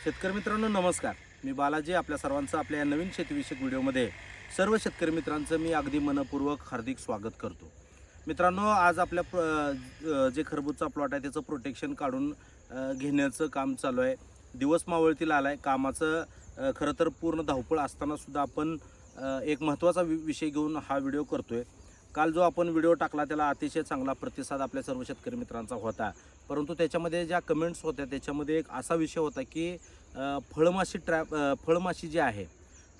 शेतकरी मित्रांनो नमस्कार. मी बालाजी आपल्या सर्वांचं आपल्या या नवीन शेतीविषयक व्हिडिओमध्ये सर्व शेतकरी मित्रांचं मी अगदी मनपूर्वक हार्दिक स्वागत करतो. मित्रांनो आज आपल्या जे खरबूजचा प्लॉट आहे त्याचं प्रोटेक्शन काढून घेण्याचं काम चालू आहे. दिवस मावळतीला आला आहे. कामाचं खरं तर पूर्ण धावपळ असतानासुद्धा आपण एक महत्त्वाचा विषय घेऊन हा व्हिडिओ करतो आहे. काल जो आपण व्हिडिओ टाकला त्याला अतिशय चांगला प्रतिसाद आपल्या सर्व शेतकरी मित्रांचा होता. परंतु त्याच्यामध्ये ज्या कमेंट्स होत्या त्याच्यामध्ये एक असा विषय होता की फळमाशी जी आहे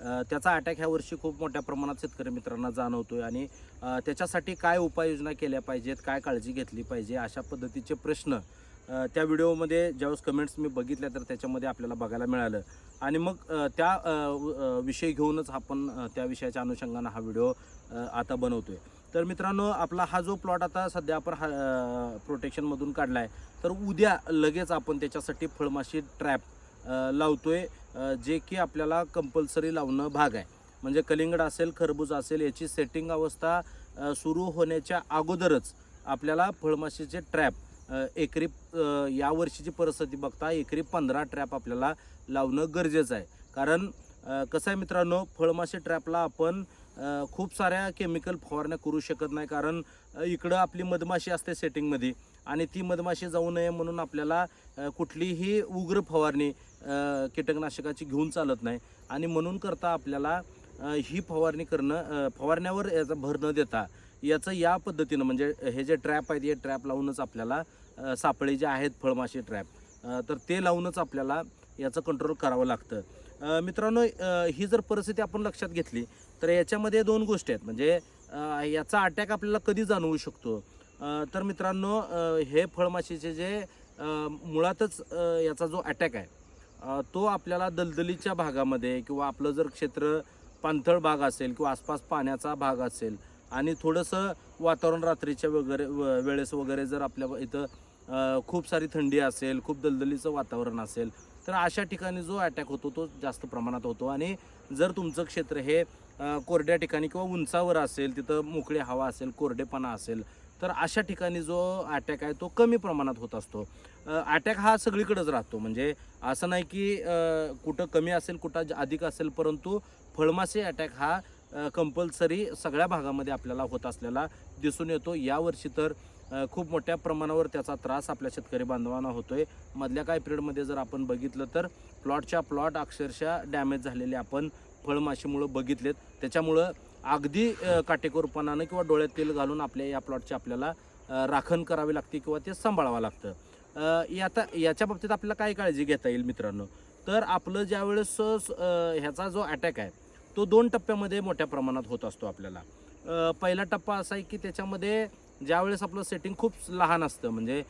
त्याचा अटॅक ह्या वर्षी खूप मोठ्या प्रमाणात शेतकरी मित्रांना जाणवतोय आणि त्याच्यासाठी काय उपाययोजना केल्या पाहिजेत, काय काळजी घेतली पाहिजे, अशा पद्धतीचे प्रश्न त्या व्हिडिओमध्ये ज्यावेळेस कमेंट्स मी बघितल्या तर त्याच्यामध्ये आपल्याला बघायला मिळालं. आणि मग त्या विषय घेऊनच आपण त्या विषयाच्या अनुषंगानं हा व्हिडिओ आता बनवतोय. तर मित्रांनो आपला हा जो प्लॉट आता सध्या आपण प्रोटेक्शनमधून काढला आहे तर उद्या लगेच आपण त्याच्यासाठी फळमाशी ट्रॅप लावतोय, जे की आपल्याला कंपल्सरी लावणं भाग आहे. म्हणजे कलिंगड असेल, खरबूज असेल, याची सेटिंग अवस्था सुरू होण्याच्या अगोदरच आपल्याला फळमाशीचे ट्रॅप एकरी यावर्षीची परिस्थिती बघता एकरी 15 ट्रॅप आपल्याला लावणं गरजेचं आहे. कारण कसं आहे मित्रांनो, फळमाशी ट्रॅपला आपण खूप साऱ्या केमिकल फवारण्या करू शकत नाही. कारण इकडं आपली मधमाशी असते सेटिंगमध्ये आणि ती मधमाशी जाऊ नये म्हणून आपल्याला कुठलीही उग्र फवारणी कीटकनाशकाची घेऊन चालत नाही. आणि म्हणून करता आपल्याला ही फवारणी करणं, फवारण्यावर याचा भर न देता याचं या पद्धतीनं म्हणजे हे जे ट्रॅप आहेत हे ट्रॅप लावूनच आपल्याला सापळे जे आहेत फळमाशी ट्रॅप तर ते लावूनच आपल्याला याचं कंट्रोल करावं लागतं. मित्रांनो ही जर परिस्थिती आपण लक्षात घेतली तर याच्यामध्ये दोन गोष्टी आहेत. म्हणजे याचा अटॅक आपल्याला कधी जाणवू शकतो तर मित्रांनो हे फळमाशीचे जे मुळातच याचा जो अटॅक आहे तो आपल्याला दलदलीच्या भागामध्ये किंवा आपलं जर क्षेत्र पाणथळ भाग असेल किंवा आसपास पाण्याचा भाग असेल आणि थोडंसं वातावरण रात्रीच्या वेळेस वगैरे जर आपल्या इथं खूप सारी थंडी असेल, खूप दलदलीचं वातावरण असेल तर अशा ठिकाणी जो अटॅक होतो तो जास्त प्रमाणात होतो. आणि जर तुमचं क्षेत्र हे कोरड्या ठिकाणी किंवा उंचावर असेल, तिथं मोकळी हवा असेल, कोरडेपणा असेल तर अशा ठिकाणी जो अटॅक आहे तो कमी प्रमाणात होत असतो. अटॅक हा सगळीकडेच राहतो. म्हणजे असं नाही की कुठं कमी असेल कुठं अधिक असेल, परंतु फळमाशी अटॅक हा कंपल्सरी सगळ्या भागामध्ये आपल्याला होत असलेला दिसून येतो. यावर्षी तर खूप मोठ्या प्रमाणावर त्याचा त्रास आपल्या शेतकरी बांधवांना होतोय. मधल्या काही पिरियडमध्ये जर आपण बघितलं तर प्लॉटच्या प्लॉट अक्षरशः डॅमेज झालेले आपण फळमाशीमुळं बघितलेत. त्याच्यामुळं अगदी काटेकोरपणानं किंवा डोळ्यात तेल घालून आपल्या या प्लॉटची आपल्याला राखण करावी लागते किंवा ते सांभाळावं लागतं. याच्या बाबतीत आपल्याला काय काळजी घेता येईल मित्रांनो, तर आपलं ज्यावेळेस ह्याचा जो अटॅक आहे तो 2 टप्प्यामध्ये मोठ्या प्रमाणात होत असतो आपल्याला. पहिला टप्पा असा आहे की त्याच्यामध्ये ज्यावेळेस आपलं सेटिंग खूप लहान असतं, म्हणजे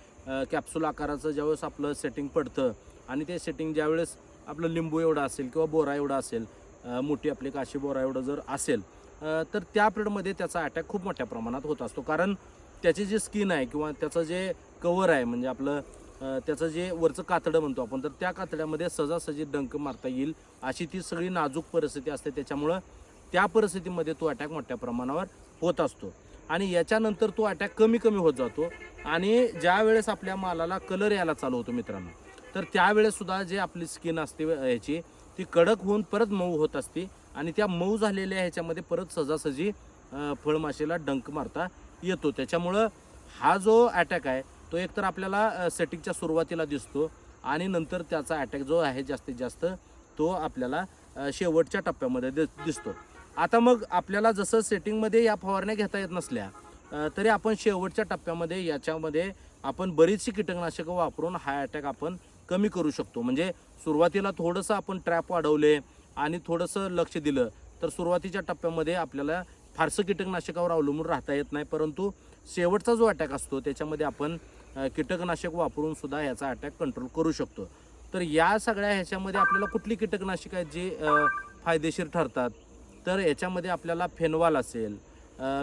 कॅप्सूल आकाराचं ज्यावेळेस आपलं सेटिंग पडतं आणि ते सेटिंग ज्यावेळेस आपलं लिंबू एवढं असेल किंवा बोरा एवढं असेल, मोठी आपली काशी बोरा एवढं जर असेल तर त्या पिरियडमध्ये त्याचा अटॅक खूप मोठ्या प्रमाणात होत असतो. कारण त्याची जी स्किन आहे किंवा त्याचं जे कवर आहे म्हणजे आपलं त्याचं जे वरचं कातडं म्हणतो आपण, तर त्या कातड्यामध्ये सहजासहजी डंक मारता येईल अशी ती सगळी नाजूक परिस्थिती असते. त्याच्यामुळं त्या परिस्थितीमध्ये तो अटॅक मोठ्या प्रमाणावर होत असतो. आणि याच्यानंतर तो अटॅक कमी कमी होत जातो आणि ज्या वेळेस आपल्या मालाला कलर यायला चालू होतो मित्रांनो, तर त्यावेळेससुद्धा जे आपली स्किन असते ह्याची ती कडक होऊन परत मऊ होत असते आणि त्या मऊ झालेल्या ह्याच्यामध्ये परत सहजासहजी फळमाशीला डंक मारता येतो. त्याच्यामुळं हा जो अटॅक आहे तो एकतर आपल्याला सेटिंगच्या सुरुवातीला दिसतो आणि नंतर त्याचा अटॅक जो आहे जास्तीत जास्त तो आपल्याला शेवटच्या टप्प्यामध्ये दिसतो. आता मग आपल्याला जसं सेटिंगमध्ये या फवारण्या घेता येत नसल्या तरी आपण शेवटच्या टप्प्यामध्ये याच्यामध्ये आपण बरीचशी कीटकनाशकं वापरून हा अटॅक आपण कमी करू शकतो. म्हणजे सुरुवातीला थोडंसं आपण ट्रॅप वाढवले आणि थोडंसं लक्ष दिलं तर सुरुवातीच्या टप्प्यामध्ये आपल्याला फारसं कीटकनाशकावर अवलंबून राहता येत नाही, परंतु शेवटचा जो अटॅक असतो त्याच्यामध्ये आपण कीटकनाशक वापरून सुद्धा याचा अटॅक कंट्रोल करू शकतो. तर या सगळ्या ह्याच्यामध्ये आपल्याला कुठली कीटकनाशकं आहेत जी फायदेशीर ठरतात, तर याच्यामध्ये आपल्याला फेनवाल असेल,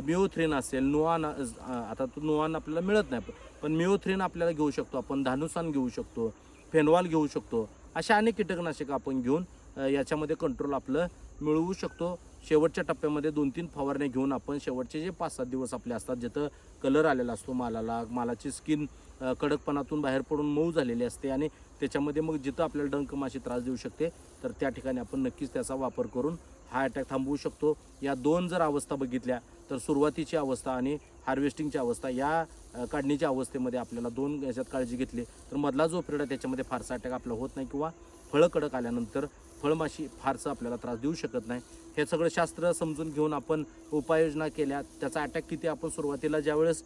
मिओथ्रिन असेल, नुआन, आता तो नुआन आपल्याला मिळत नाही पण मिओथ्रिन आपल्याला घेऊ शकतो आपण, धानुसान घेऊ शकतो, फेनवाल घेऊ शकतो. अशा अनेक कीटकनाशकं आपण घेऊन याच्यामध्ये कंट्रोल आपलं मिळवू शकतो. शेवटच्या टप्प्यामध्ये 2-3 फवारण्या घेऊन आपण शेवटचे जे 5-7 दिवस आपले असतात जिथं कलर आलेला असतो मालाला, मालाची स्किन कडकपणातून बाहेर पडून मऊ झालेली असते आणि त्याच्यामध्ये मग जिथं आपल्याला डंक माशी त्रास देऊ शकते तर त्या ठिकाणी आपण नक्कीच त्याचा वापर करून हा अटॅक थांबवू शकतो. या 2 जर अवस्था बघितल्या तर सुरुवातीची अवस्था आणि हार्वेस्टिंगची अवस्था या काढणीच्या अवस्थेमध्ये आपल्याला 2 याच्यात काळजी घेतली तर मधला जो पिरियड आहे त्याच्यामध्ये फारसा अटॅक आपला होत नाही किंवा फळं कडक आल्यानंतर फळमाशी फारसा आपल्याला त्रास देऊ शकत नाही. हे सगळं शास्त्र समजून घेऊन आपण उपाययोजना केल्या. त्याचा अटॅक किती आपण सुरुवातीला ज्यावेळेस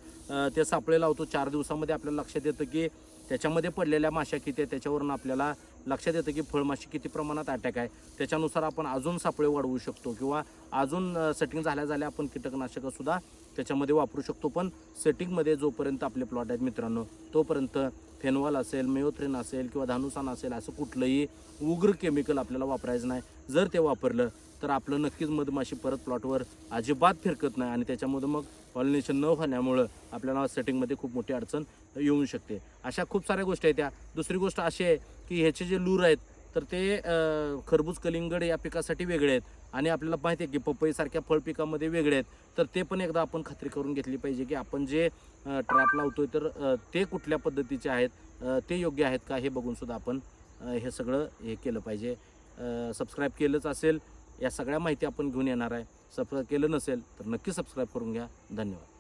ते सापळे लावतो 4 दिवसामध्ये आपल्याला लक्षात येतं की त्याच्यामध्ये पडलेल्या माश्या किती आहेत. त्याच्यावरून आपल्याला लक्षात येतं की फळमाशी किती प्रमाणात अटॅक आहे. त्याच्यानुसार आपण अजून सापळे वाढवू शकतो किंवा अजून सेटिंग झाल्या आपण कीटकनाशकंसुद्धा त्याच्यामध्ये वापरू शकतो. पण सेटिंगमध्ये जोपर्यंत आपले प्लॉट आहेत मित्रांनो तोपर्यंत फेनॉल असेल, मेओथ्रिन असेल किंवा धानुसान असेल असं कुठलंही उग्र केमिकल आपल्याला वापरायचं नाही. जर ते वापरलं तर आपलं नक्कीच मधमाशी परत प्लॉटवर अजिबात फिरकत नाही आणि त्याच्यामध्ये मग पॉलिनेशन न होण्यामुळं आपल्याला सेटिंगमध्ये खूप मोठी अडचण येऊ शकते. अशा खूप साऱ्या गोष्टी आहेत. त्या दुसरी गोष्ट अशी आहे की ह्याचे जे लूर आहेत तर ते खरबूज कलिंगड या पिकासाठी वेगळे आहेत आणि आपल्याला माहिती आहे की पपईसारख्या फळ पिकामध्ये वेगळे आहेत. तर ते पण एकदा आपण खात्री करून घेतली पाहिजे की आपण जे ट्रॅप लावतोय तर ते कुठल्या पद्धतीचे आहेत, ते योग्य आहेत का हे बघूनसुद्धा आपण हे सगळं हे केलं पाहिजे. सबस्क्राईब केलंच असेल या सगळ्या माहिती आपण घेऊन येणार आहे. सबस्क्राईब केलं नसेल तर नक्की सबस्क्राईब करून घ्या. धन्यवाद.